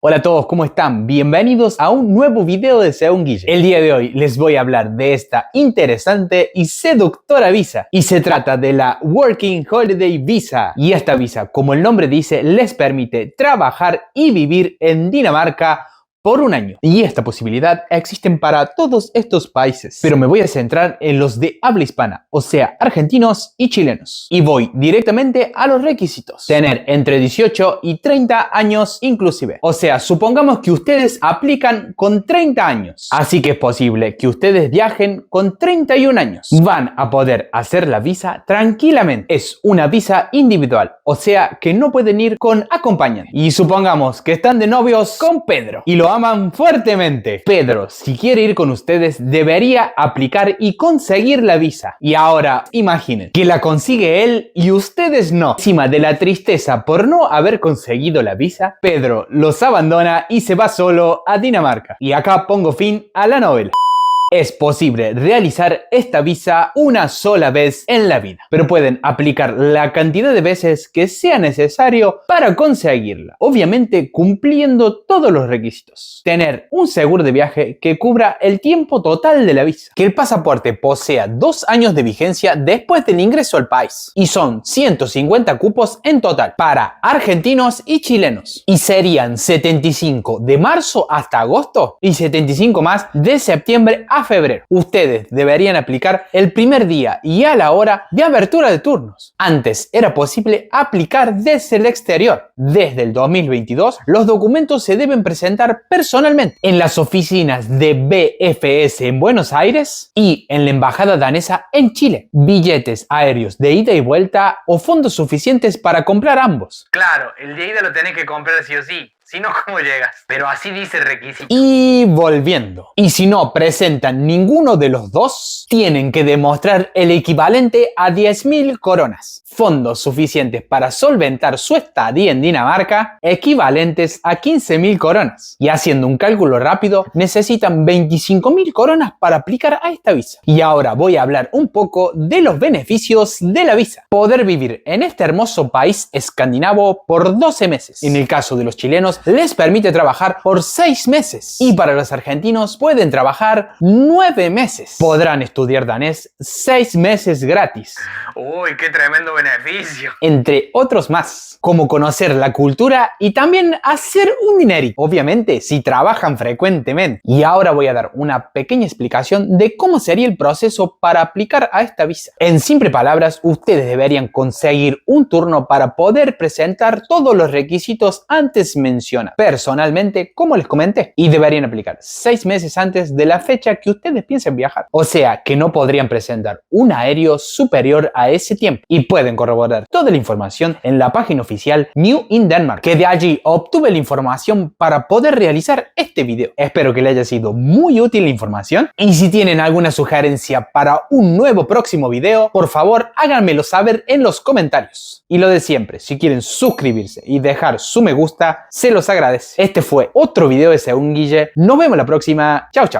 Hola a todos, ¿cómo están? Bienvenidos a un nuevo video de Según Guille. El día de hoy les voy a hablar de esta interesante y seductora visa. Y se trata de la Working Holiday Visa. Y esta visa, como el nombre dice, les permite trabajar y vivir en Dinamarca por un año. Y esta posibilidad existe para todos estos países. Pero me voy a centrar en los de habla hispana, o sea, argentinos y chilenos. Y voy directamente a los requisitos. Tener entre 18 y 30 años inclusive. O sea, supongamos que ustedes aplican con 30 años. Así que es posible que ustedes viajen con 31 años. Van a poder hacer la visa tranquilamente. Es una visa individual, o sea, que no pueden ir con acompañante. Y supongamos que están de novios con Pedro y lo aman fuertemente. Pedro, si quiere ir con ustedes, debería aplicar y conseguir la visa. Y ahora, imaginen que la consigue él y ustedes no. Encima de la tristeza por no haber conseguido la visa, Pedro los abandona y se va solo a Dinamarca. Y acá pongo fin a la novela. Es posible realizar esta visa una sola vez en la vida, pero pueden aplicar la cantidad de veces que sea necesario para conseguirla, obviamente cumpliendo todos los requisitos. Tener un seguro de viaje que cubra el tiempo total de la visa, que el pasaporte posea 2 años de vigencia después del ingreso al país, y son 150 cupos en total para argentinos y chilenos, y serían 75 de marzo hasta agosto y 75 más de septiembre a febrero. Ustedes deberían aplicar el primer día y a la hora de abertura de turnos. Antes era posible aplicar desde el exterior. Desde el 2022, los documentos se deben presentar personalmente en las oficinas de BFS en Buenos Aires y en la embajada danesa en Chile. Billetes aéreos de ida y vuelta o fondos suficientes para comprar ambos. Claro, el de ida lo tenés que comprar sí o sí. Si no, ¿cómo llegas? Pero así dice el requisito. Y volviendo. Y si no presentan ninguno de los dos, tienen que demostrar el equivalente a 10.000 coronas. Fondos suficientes para solventar su estadía en Dinamarca, equivalentes a 15.000 coronas. Y haciendo un cálculo rápido, necesitan 25.000 coronas para aplicar a esta visa. Y ahora voy a hablar un poco de los beneficios de la visa. Poder vivir en este hermoso país escandinavo por 12 meses. En el caso de los chilenos, les permite trabajar por 6 meses. Y para los argentinos pueden trabajar 9 meses. Podrán estudiar danés 6 meses gratis. Uy, qué tremendo beneficio. Entre otros más, como conocer la cultura y también hacer un dinerito. Obviamente, si trabajan frecuentemente. Y ahora voy a dar una pequeña explicación de cómo sería el proceso para aplicar a esta visa. En simples palabras, ustedes deberían conseguir un turno para poder presentar todos los requisitos antes mencionados. Personalmente, como les comenté, y deberían aplicar 6 meses antes de la fecha que ustedes piensen viajar. O sea que no podrían presentar un aéreo superior a ese tiempo. Y pueden corroborar toda la información en la página oficial New in Denmark, que de allí obtuve la información para poder realizar este video. Espero que les haya sido muy útil la información. Y si tienen alguna sugerencia para un nuevo próximo video, por favor háganmelo saber en los comentarios. Y lo de siempre, si quieren suscribirse y dejar su me gusta, se los agradece. Este fue otro video de Según Guille. Nos vemos la próxima. Chao, chao.